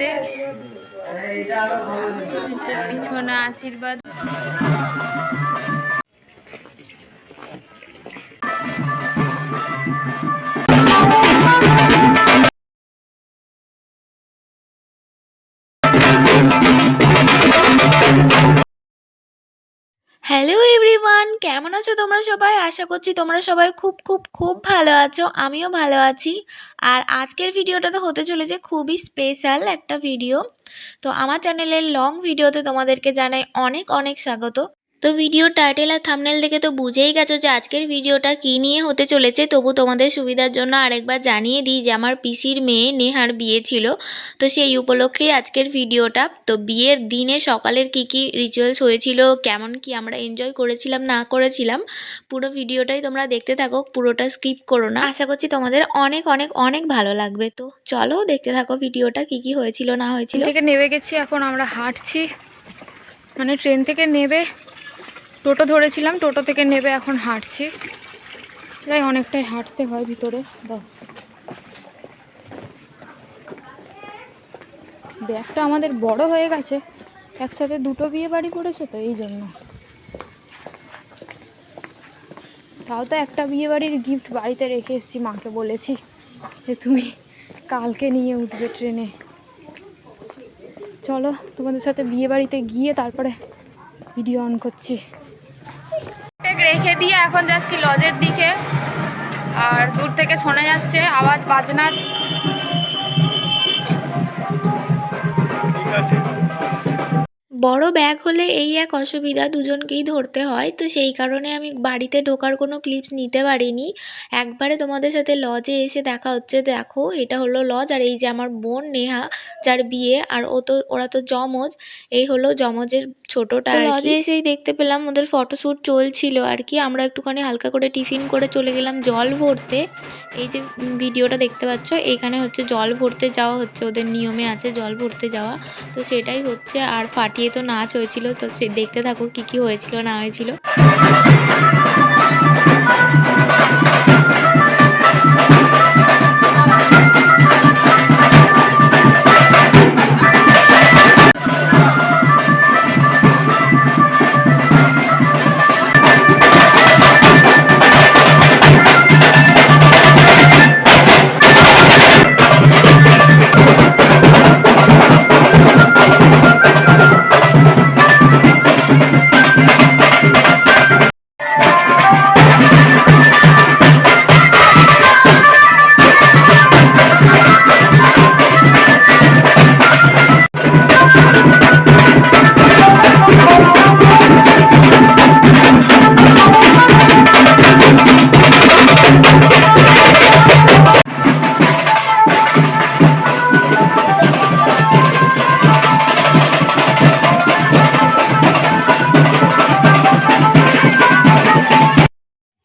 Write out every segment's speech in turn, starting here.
করতে। পিছনে আশীর্বাদ। হ্যালো এভরিওয়ান, কেমন আছো তোমরা সবাই? আশা করছি তোমরা সবাই খুব খুব খুব ভালো আছো। আমিও ভালো আছি। আর আজকের ভিডিওটা তো হতে চলেছে খুবই স্পেশাল একটা ভিডিও। তো আমার চ্যানেলের লং ভিডিওতে তোমাদেরকে জানাই অনেক অনেক স্বাগত। তো ভিডিও টাইটেল আর থাম্বনেল দেখে তো বুঝেই গেছো যে আজকের ভিডিওটা কী নিয়ে হতে চলেছে। তবু তোমাদের সুবিধার জন্য আরেকবার জানিয়ে দিই যে আমার পিসির মেয়ে নেহার বিয়ে ছিল, তো সেই উপলক্ষেই আজকের ভিডিওটা। তো বিয়ের দিনে সকালের কি কি রিচুয়ালস হয়েছিল, কেমন কি আমরা এনজয় করেছিলাম না করেছিলাম, পুরো ভিডিওটাই তোমরা দেখতে থাকো, পুরোটা স্কিপ করো না। আশা করছি তোমাদের অনেক অনেক অনেক ভালো লাগবে। তো চলো দেখতে থাকো ভিডিওটা কি কি হয়েছিল না হয়েছিল। থেকে নেমে গেছি, এখন আমরা হাঁটছি, মানে ট্রেন থেকে নেবে টোটো ধরেছিলাম, টোটো থেকে নেবে এখন হাঁটছি। প্রায় অনেকটাই হাঁটতে হয় ভিতরে। ব্যাগটা আমাদের বড় হয়ে গেছে, একসাথে দুটো বিয়ে বাড়ি পড়েছে তো এই জন্য। তাও তো একটা বিয়ে বাড়ির গিফট বাড়িতে রেখে এসেছি, মাকে বলেছি যে তুমি কালকে নিয়ে উঠবে ট্রেনে। চলো তোমাদের সাথে বিয়ে বাড়িতে গিয়ে তারপরে ভিডিও অন করছি। রেখে দিয়ে এখন যাচ্ছি লজের দিকে, আর দূর থেকে শোনা যাচ্ছে আওয়াজ বাজনার। বড় ব্যাগ হলে এই এক অসুবিধা, দুজনকেই ধরতে হয়, তো সেই কারণে আমি বাড়িতে ঢোকার কোনো ক্লিপস নিতে পারিনি। একবারে তোমাদের সাথে লজে এসে দেখা হচ্ছে। দেখো এটা হলো লজ, আর এই যে আমার বোন নেহা যার বিয়ে, আর ওরা তো জমজ, এই হলো জমজের ছোটটা। লজে এসেই দেখতে পেলাম ওদের ফটোশ্যুট চলছিল আর কি। আমরা একটুখানি হালকা করে টিফিন করে চলে গেলাম জল ভরতে। এই যে ভিডিওটা দেখতে পাচ্ছ, এইখানে হচ্ছে জল ভরতে যাওয়া হচ্ছে, ওদের নিয়মে আছে জল ভরতে যাওয়া, তো সেটাই হচ্ছে। আর ফাটিয়ে তো নাচ হয়েছিল, তো দেখতে থাকো কি কি হয়েছিল না হয়েছিল।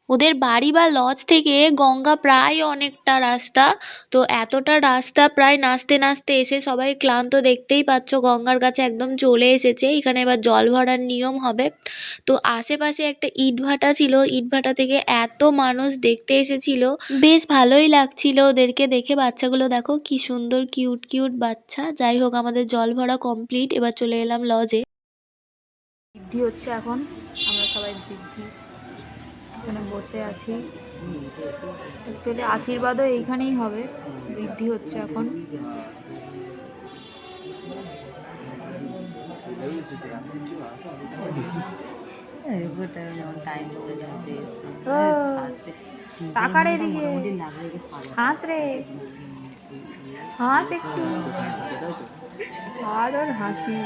ওদের বাড়ি বা লজ থেকে গঙ্গা প্রায় অনেকটা রাস্তা, তো এতটা রাস্তা প্রায় নাচতে নাচতে এসে সবাই ক্লান্ত, দেখতেই পাচ্ছ গঙ্গার কাছে একদম চলে এসেছে। এখানে এবার জল ভরার নিয়ম হবে। তো আশেপাশে একটা ইটভাটা ছিল, ইটভাটা থেকে এত মানুষ দেখতে এসেছিল, বেশ ভালোই লাগছিল ওদেরকে দেখে। বাচ্চাগুলো দেখো কি সুন্দর কিউট কিউট বাচ্চা। যাই হোক আমাদের জল ভরা কমপ্লিট, এবার চলে এলাম লজে। বৃদ্ধি হচ্ছে এখন, আমরা সবাই বৃদ্ধি এখানে বসে আছি। অ্যাকচুয়ালি আশীর্বাদও এইখানেই হবে, বৃদ্ধি হচ্ছে এখন। টাকার এদিকে হাঁস রে, হাঁস একটু, আর ওর হাসি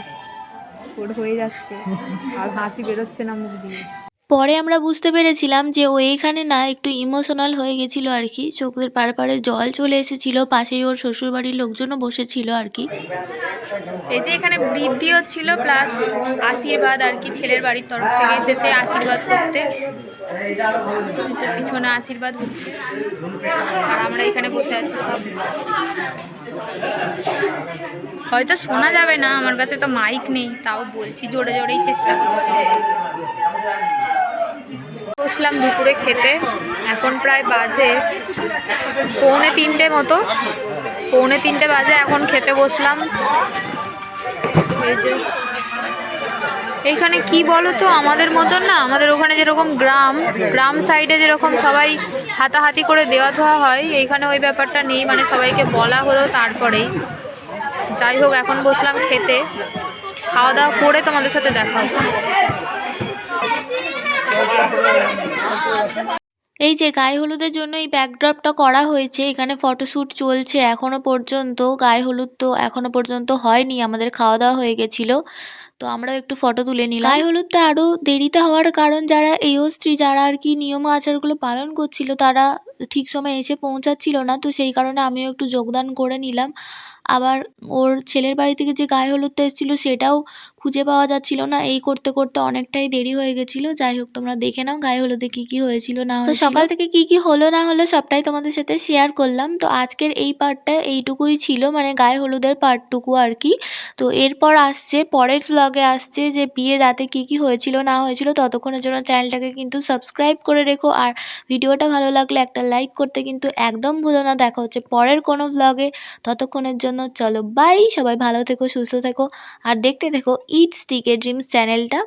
ওর হয়ে যাচ্ছে, আর হাসি বেরোচ্ছে না মুখ দিয়ে। পরে আমরা বুঝতে পেরেছিলাম যে ও এইখানে না একটু ইমোশনাল হয়ে গেছিল আর কি, চোখের পাড়ে পাড়ে জল চলে এসেছিল, পাশেই ওর শ্বশুরবাড়ির লোকজনও বসেছিল আর কি। এই যে এখানে বৃদ্ধি হচ্ছিল প্লাস আশীর্বাদ আর কি, ছেলের বাড়ির তরফ থেকে এসেছে আশীর্বাদ করতে। পিছনে আশীর্বাদ হচ্ছে আর আমরা এখানে বসে আছি সব। হয়তো শোনা যাবে না, আমার কাছে তো মাইক নেই, তাও বলছি, জোরে জোরেই চেষ্টা করছি। বসলাম দুপুরে খেতে, এখন প্রায় বাজে 2:45 মতো। 2:45 বাজে, এখন খেতে বসলাম। এই যে এইখানে কি বলো তো, আমাদের মতন না, আমাদের ওখানে যেরকম গ্রাম সাইডে যেরকম সবাই হাতাহাতি করে দেওয়া ধোয়া হয়, এইখানে ওই ব্যাপারটা নেই, মানে সবাইকে বলা হলো তারপরেই। যাই হোক, এখন বসলাম খেতে, খাওয়া দাওয়া করে তোমাদের সাথে দেখা হবে। এই যে গায়ে হলুদের জন্য এই ব্যাকড্রপটা করা হয়েছে, এখানে ফটোশ্যুট চলছে এখনো পর্যন্ত। গায়ে হলুদ তো এখনো পর্যন্ত হয়নি, আমাদের খাওয়া দাওয়া হয়ে গেছিলো, তো আমরাও একটু ফটো তুলে নিলাম। গায়ে হলুদটা আরও দেরিতে হওয়ার কারণ, যারা স্ত্রী যারা আর কি নিয়ম আচারগুলো পালন করছিল তারা ঠিক সময় এসে পৌঁছাচ্ছিল না, তো সেই কারণে আমিও একটু যোগদান করে নিলাম। আবার ওর ছেলের বাড়ি থেকে যে গায়ে হলুদটা এসেছিলো সেটাও খুঁজে পাওয়া যাচ্ছিল না, এই করতে করতে অনেকটাই দেরি হয়ে গেছিলো। যাই হোক, তোমরা দেখে নাও গায়ে হলুদে কী কী হয়েছিল না হয়েছিল। তো সকাল থেকে কী কী হলো না হলো সবটাই তোমাদের সাথে শেয়ার করলাম। তো আজকের এই পার্টটা এইটুকুই ছিল, মানে গায়ে হলুদের পার্টটুকু আর কি। তো এরপর আসছে, পরের ব্লগে আসছে যে বিয়ের রাতে কী কী হয়েছিল না হয়েছিল। ততক্ষণের জন্য চ্যানেলটাকে কিন্তু সাবস্ক্রাইব করে রেখো, আর ভিডিওটা ভালো লাগলে একটা লাইক করতে কিন্তু একদম ভুলো না। দেখা হচ্ছে পরের কোনো ব্লগে, ততক্ষণের জন্য চলো বাই। সবাই ভালো থেকো, সুস্থ থেকো, আর দেখতে থেকো ইটস টিকে ড্রিমস চ্যানেলটা।